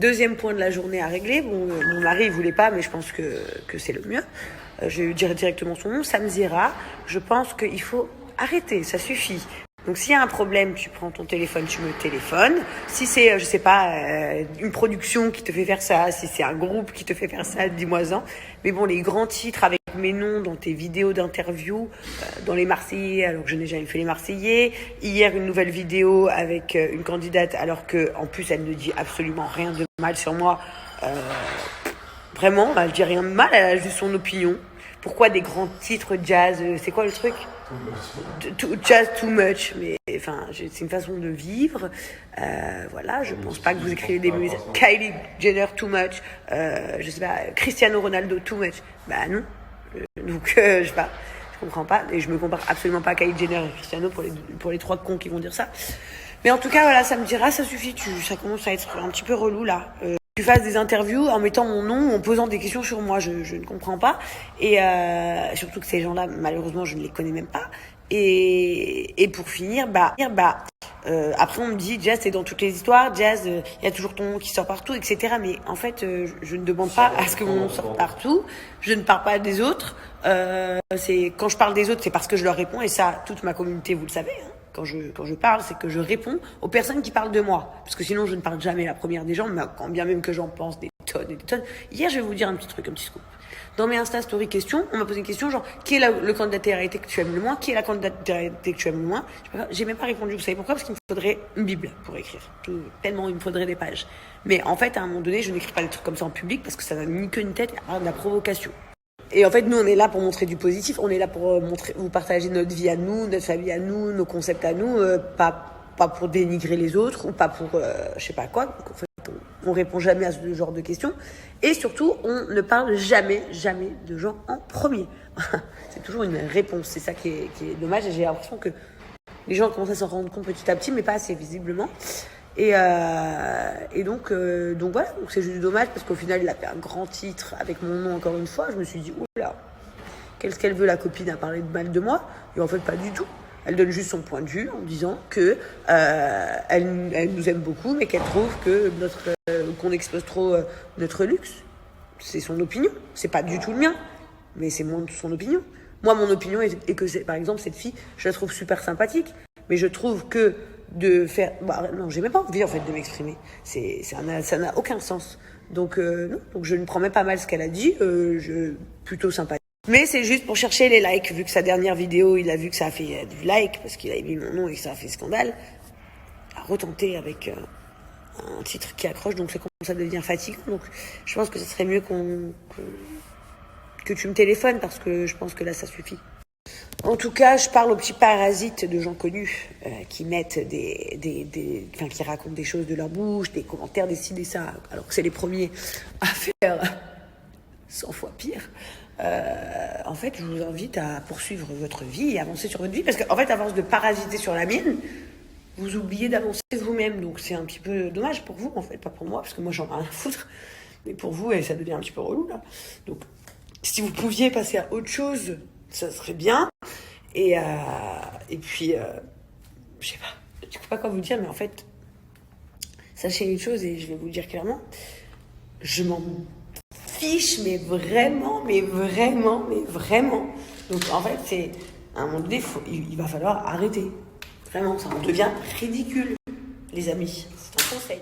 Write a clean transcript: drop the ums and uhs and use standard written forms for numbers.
Deuxième point de la journée à régler. Bon, mon mari il voulait pas, mais je pense que c'est le mieux. Je vais dire directement son nom, Samzira. Je pense qu'il faut arrêter, ça suffit. Donc s'il y a un problème, tu prends ton téléphone, tu me téléphones. Si c'est, je sais pas, une production qui te fait faire ça, si c'est un groupe qui te fait faire ça, dis-moi-en. Mais bon, les grands titres avec mes noms dans tes vidéos d'interview, dans les Marseillais, alors que je n'ai jamais fait les Marseillais. Hier, une nouvelle vidéo avec une candidate, alors que en plus, elle ne dit absolument rien de mal sur moi. Vraiment, elle dit rien de mal, elle a juste son opinion. Pourquoi des grands titres jazz, c'est quoi le truc? Jazz too much, mais enfin, c'est une façon de vivre. Voilà, je pense pas que vous écrivez des musiques. Kylie Jenner too much, je sais pas, Cristiano Ronaldo too much. Bah non. Donc, je sais pas, je comprends pas. Et je me compare absolument pas à Kylie Jenner et Cristiano pour les trois cons qui vont dire ça. Mais en tout cas, voilà, ça me dira, ça suffit, ça commence à être un petit peu relou là. Tu fasses des interviews en mettant mon nom, en posant des questions sur moi, je ne comprends pas. Et surtout que ces gens-là, malheureusement, je ne les connais même pas. Et pour finir, après on me dit, Jazz, c'est dans toutes les histoires, Jazz, il y a toujours ton nom qui sort partout, etc. Mais en fait, je ne demande pas à ce que mon nom sorte partout. Je ne parle pas des autres. Quand je parle des autres, c'est parce que je leur réponds. Et ça, toute ma communauté, vous le savez, hein. Quand je parle, c'est que je réponds aux personnes qui parlent de moi. Parce que sinon, je ne parle jamais la première des gens, mais quand bien même que j'en pense des tonnes et des tonnes. Hier, je vais vous dire un petit truc, un petit scoop. Dans mes Insta Story questions, on m'a posé une question genre, qui est le candidat télé-réalité que tu aimes le moins? Qui est la candidate télé-réalité que tu aimes le moins? J'ai même pas répondu. Vous savez pourquoi? Parce qu'il me faudrait une Bible pour écrire. Tellement il me faudrait des pages. Mais en fait, à un moment donné, je n'écris pas des trucs comme ça en public parce que ça n'a ni queue ni tête, à de la provocation. Et en fait, nous, on est là pour montrer du positif. On est là pour vous partager notre vie à nous, notre famille à nous, nos concepts à nous, pas pour dénigrer les autres ou pas pour je sais pas quoi. Donc, en fait, on répond jamais à ce genre de questions. Et surtout, on ne parle jamais de gens en premier. C'est toujours une réponse. C'est ça qui est dommage. Et j'ai l'impression que les gens commencent à s'en rendre compte petit à petit, mais pas assez visiblement. Et donc voilà, donc c'est juste dommage parce qu'au final il a fait un grand titre avec mon nom encore une fois. Je me suis dit oula, qu'est-ce qu'elle veut la copine à parler de mal de moi? Et en fait pas du tout. Elle donne juste son point de vue en disant que elle nous aime beaucoup, mais qu'elle trouve que qu'on expose trop notre luxe. C'est son opinion, c'est pas du tout le mien, mais c'est son opinion. Moi mon opinion est que par exemple cette fille, je la trouve super sympathique, mais je trouve que de faire, non, j'ai même pas envie en fait de m'exprimer. Ça n'a aucun sens. Donc non, donc je ne prends même pas mal ce qu'elle a dit. Plutôt sympathique. Mais c'est juste pour chercher les likes, vu que sa dernière vidéo, il a vu que ça a fait du like parce qu'il a mis mon nom et que ça a fait scandale. À retenter avec un titre qui accroche, donc ça commence à devenir fatigant. Donc je pense que ce serait mieux que tu me téléphones parce que je pense que là ça suffit. En tout cas, je parle aux petits parasites de gens connus qui mettent qui racontent des choses de leur bouche, des commentaires, des ci, des ça, alors que c'est les premiers à faire 100 fois pire. En fait, je vous invite à poursuivre votre vie et avancer sur votre vie parce qu'en fait, à force de parasiter sur la mienne, vous oubliez d'avancer vous-même. Donc, c'est un petit peu dommage pour vous, en fait, pas pour moi, parce que moi, j'en ai rien à foutre. Mais pour vous, ça devient un petit peu relou, là. Donc, si vous pouviez passer à autre chose, ça serait bien. Et puis, je sais pas quoi vous dire, mais en fait, sachez une chose, et je vais vous le dire clairement, je m'en fiche, mais vraiment. Donc, en fait, c'est à un moment donné, il va falloir arrêter. Vraiment, ça en devient ridicule, les amis. C'est un conseil.